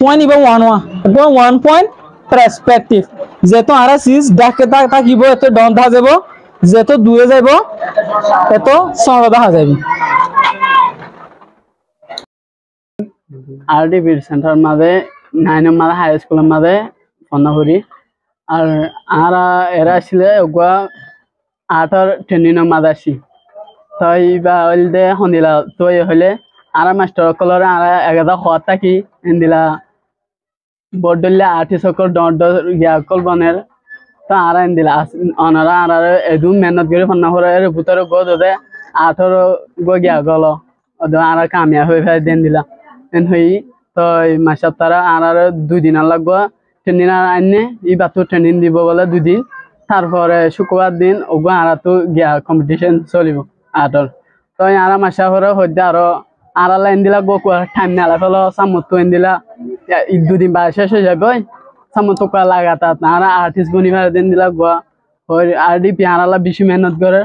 point ইবা 1 point perspective যেহেতু আর সিজ ডাকে থাকিব এত ডন দেখা যাব যেহেতু দুয়ে যাব এত সর দেখা যাবে আর ডিভিড সেন্টার মাঝে 9 মাঝে হাই স্কুলের মাঝে ফন্নাপুরি আর আরা এরা ছিল ওগুয়া 8 ট্রেনিং মাঝে আসি তাই বা হইলে হনিলা তো হইলে আরা মাস্টার কলরে আরা এগাদা হওয়ার থাকি এন্দিলা বড়দল্লা আর্টিসকল ডট গিয়া কল বনের তো আরা এন্দিলা অনারা আরা এদু মেহনত করে ফন্নাপুরের ভিতরে গো দে 18 গো গিয়া গল ওদ আরা কামিয়া হয়ে ফেলে দেন দিলা এন হই তো মাসে তারা আর 2 দিন লাগবো ট্রেনিং আইনে এই বাতু ট্রেনিং দিব বলে 2 দিন তারপরে শুক্রবার দিন ওগো আর তো গিয়া কম্পিটিশন চলিব আটর তো আর মাসা পরে হইতে আরো আর লাইন দিলা গো টাইম নালা ফেলো সামতো এন দিলা 2 দিন বা শেষ হয়ে যাবে সামতো কা লাগাতা আর আর্টিস্ট বনিবার দিন দিলা গো আর ডি পিয়ারালা বেশি মেহনত করে